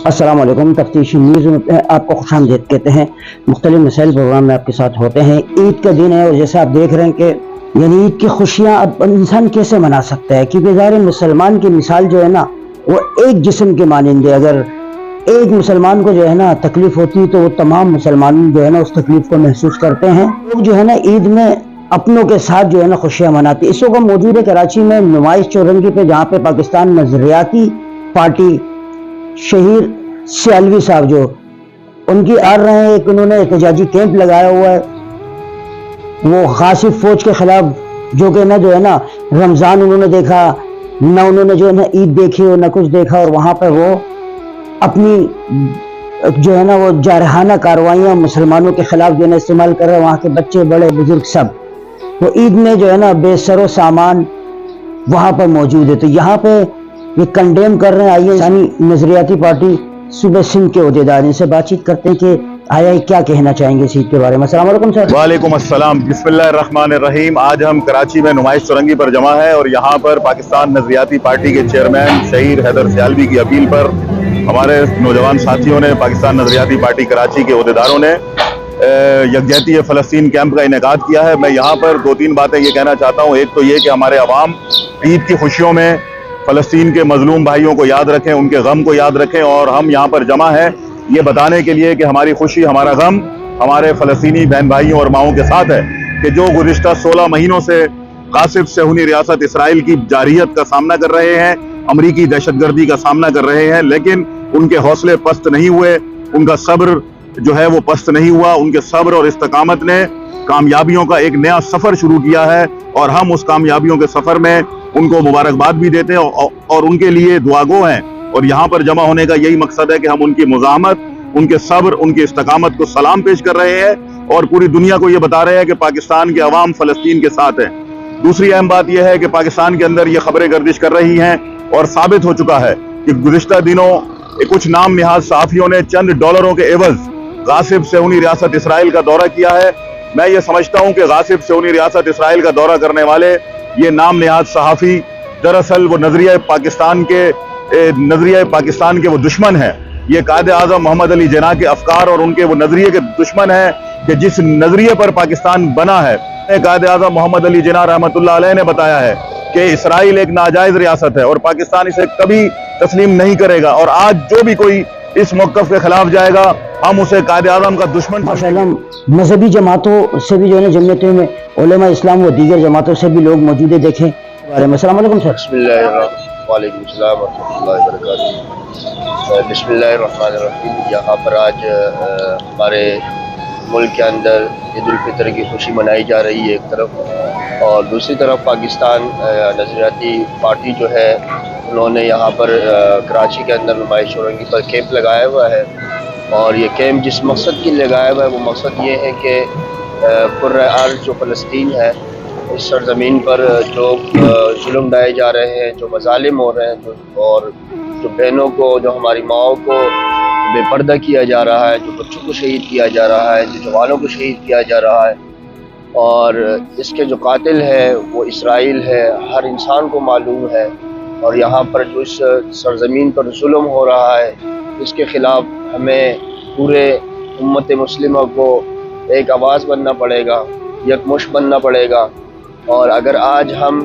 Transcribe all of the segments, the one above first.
السلام علیکم، تفتیشی نیوز میں آپ کو خوش آمدید کہتے ہیں۔ مختلف مسائل پروگرام میں آپ کے ساتھ ہوتے ہیں۔ عید کا دن ہے اور جیسے آپ دیکھ رہے ہیں کہ یعنی عید کی خوشیاں اب انسان کیسے منا سکتا ہے، کیونکہ ظاہر مسلمان کی مثال جو ہے نا وہ ایک جسم کے مانند ہے۔ اگر ایک مسلمان کو جو ہے نا تکلیف ہوتی ہے تو وہ تمام مسلمان جو ہے نا اس تکلیف کو محسوس کرتے ہیں۔ لوگ جو ہے نا عید میں اپنوں کے ساتھ جو ہے نا خوشیاں مناتے ہیں۔ اس وقت موجود ہے کراچی میں نمائش چورنگی پہ، جہاں پہ پاکستان نظریاتی پارٹی شہیر سیالوی صاحب جو ان کی آ رہے ہیں، ایک انہوں نے احتجاجی کیمپ لگایا ہوا ہے وہ غاصب فوج کے خلاف، جو کہ نہ جو ہے نا رمضان انہوں نے دیکھا نہ انہوں نے جو ہے نا عید دیکھی اور نہ کچھ دیکھا، اور وہاں پہ وہ اپنی جو ہے نا وہ جارحانہ کارروائیاں مسلمانوں کے خلاف جو ہے نا استعمال کر رہے ہیں، وہاں کے بچے بڑے بزرگ سب وہ عید میں جو ہے نا بے سر و سامان وہاں پر موجود ہے۔ تو یہاں پہ یہ کنڈیم کر رہے ہیں۔ آئیے ثانی نظریاتی پارٹی صوبہ سندھ کے عہدیدار ان سے بات چیت کرتے ہیں کہ آیا کیا کہنا چاہیں گے اس عید کے بارے میں۔ السلام علیکم سر۔ وعلیکم السلام، بسم اللہ الرحمن الرحیم۔ آج ہم کراچی میں نمائش چورنگی پر جمع ہے اور یہاں پر پاکستان نظریاتی پارٹی کے چیئرمین شہیر حیدر سیالوی کی اپیل پر ہمارے نوجوان ساتھیوں نے، پاکستان نظریاتی پارٹی کراچی کے عہدیداروں نے یکجہتی فلسطین کیمپ کا انعقاد کیا ہے۔ میں یہاں پر دو تین باتیں یہ کہنا چاہتا ہوں۔ ایک تو یہ کہ ہمارے عوام عید کی خوشیوں میں فلسطین کے مظلوم بھائیوں کو یاد رکھیں، ان کے غم کو یاد رکھیں، اور ہم یہاں پر جمع ہیں یہ بتانے کے لیے کہ ہماری خوشی، ہمارا غم ہمارے فلسطینی بہن بھائیوں اور ماؤں کے ساتھ ہے کہ جو گزشتہ 16 مہینوں سے غاصب صہیونی ریاست اسرائیل کی جارحیت کا سامنا کر رہے ہیں، امریکی دہشت گردی کا سامنا کر رہے ہیں، لیکن ان کے حوصلے پست نہیں ہوئے، ان کا صبر جو ہے وہ پست نہیں ہوا۔ ان کے صبر اور استقامت نے کامیابیوں کا ایک نیا سفر شروع کیا ہے، اور ہم اس کامیابیوں کے سفر میں ان کو مبارکباد بھی دیتے ہیں اور ان کے لیے دعا گو ہیں۔ اور یہاں پر جمع ہونے کا یہی مقصد ہے کہ ہم ان کی مزاحمت، ان کے صبر، ان کی استقامت کو سلام پیش کر رہے ہیں اور پوری دنیا کو یہ بتا رہے ہیں کہ پاکستان کے عوام فلسطین کے ساتھ ہیں۔ دوسری اہم بات یہ ہے کہ پاکستان کے اندر یہ خبریں گردش کر رہی ہیں اور ثابت ہو چکا ہے کہ گزشتہ دنوں کچھ نام نہاد صحافیوں نے چند ڈالروں کے عوض غاصب صہیونی ریاست اسرائیل کا دورہ کیا ہے۔ میں یہ سمجھتا ہوں کہ غاصب صہیونی ریاست اسرائیل کا دورہ کرنے والے یہ نام نہاد صحافی دراصل وہ نظریہ پاکستان کے وہ دشمن ہیں۔ یہ قائد اعظم محمد علی جناح کے افکار اور ان کے وہ نظریے کے دشمن ہیں کہ جس نظریے پر پاکستان بنا ہے۔ قائد اعظم محمد علی جناح رحمۃ اللہ علیہ نے بتایا ہے کہ اسرائیل ایک ناجائز ریاست ہے اور پاکستان اسے کبھی تسلیم نہیں کرے گا، اور آج جو بھی کوئی اس موقف کے خلاف جائے گا ہم اسے قائد اعظم کا دشمن۔ ماشاءاللہ مذہبی جماعتوں سے بھی جو ہے نا جمعیتوں میں علماء اسلام و دیگر جماعتوں سے بھی لوگ موجود ہیں، دیکھیں بارے میں۔ السلام علیکم سر۔ بسم اللہ الرحمن، وعلیکم السلام ورحمۃ اللہ وبرکاتہ۔ بسم اللہ الرحمن الرحیم۔ یہاں پر آج ہمارے ملک کے اندر عید الفطر کی خوشی منائی جا رہی ہے ایک طرف، اور دوسری طرف پاکستان نظریاتی پارٹی جو ہے انہوں نے یہاں پر کراچی کے اندر نمائش چورنگی پر کیمپ لگایا ہوا ہے، اور یہ کیمپ جس مقصد کے لیے لگایا ہوا ہے وہ مقصد یہ ہے کہ قرۂ ارض جو فلسطین ہے، اس سرزمین پر جو ظلم ڈائے جا رہے ہیں، جو مظالم ہو رہے ہیں، اور جو بہنوں کو، جو ہماری ماؤں کو بے پردہ کیا جا رہا ہے، جو بچوں کو شہید کیا جا رہا ہے، جو جوانوں کو شہید کیا جا رہا ہے، اور اس کے جو قاتل ہے وہ اسرائیل ہے، ہر انسان کو معلوم ہے۔ اور یہاں پر جو اس سرزمین پر ظلم ہو رہا ہے اس کے خلاف ہمیں پورے امت مسلمہ کو ایک آواز بننا پڑے گا، یکمشت بننا پڑے گا۔ اور اگر آج ہم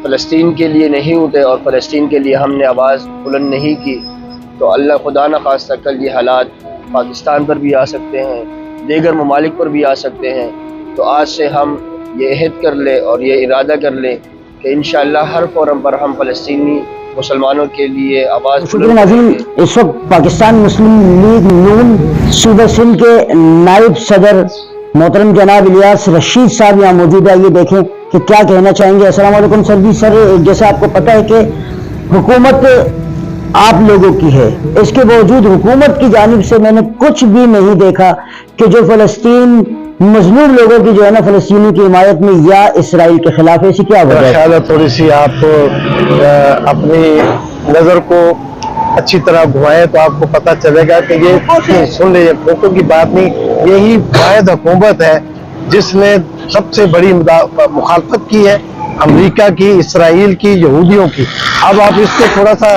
فلسطین کے لیے نہیں اٹھے اور فلسطین کے لیے ہم نے آواز بلند نہیں کی تو اللہ خدا نہ خواستہ کل یہ حالات پاکستان پر بھی آ سکتے ہیں، دیگر ممالک پر بھی آ سکتے ہیں۔ تو آج سے ہم یہ عہد کر لیں اور یہ ارادہ کر لیں کہ انشاءاللہ ہر فورم پر ہم فلسطینی مسلمانوں کے لیے آواز شکریہ ناظرین۔ اس وقت پاکستان مسلم لیگ نون صوبہ سندھ کے نائب صدر محترم جناب الیاس رشید صاحب یہاں موجود ہے، یہ دیکھیں کہ کیا کہنا چاہیں گے۔ السلام علیکم سر۔ جی سر، جیسے آپ کو پتہ ہے کہ حکومت آپ لوگوں کی ہے، اس کے باوجود حکومت کی جانب سے میں نے کچھ بھی نہیں دیکھا کہ جو فلسطین مظلوم لوگوں کی جو ہے نا فلسطینی کی حمایت میں یا اسرائیل کے خلاف ہے، اسی کیا وجہ ہے؟ خیال ہے تھوڑی سی آپ اپنی نظر کو اچھی طرح گھمائیں تو آپ کو پتہ چلے گا کہ یہ سن لے، یہ فوٹو کی بات نہیں، یہی واحد حکومت ہے جس نے سب سے بڑی مخالفت کی ہے، امریکہ کی، اسرائیل کی، یہودیوں کی۔ اب آپ اس کو تھوڑا سا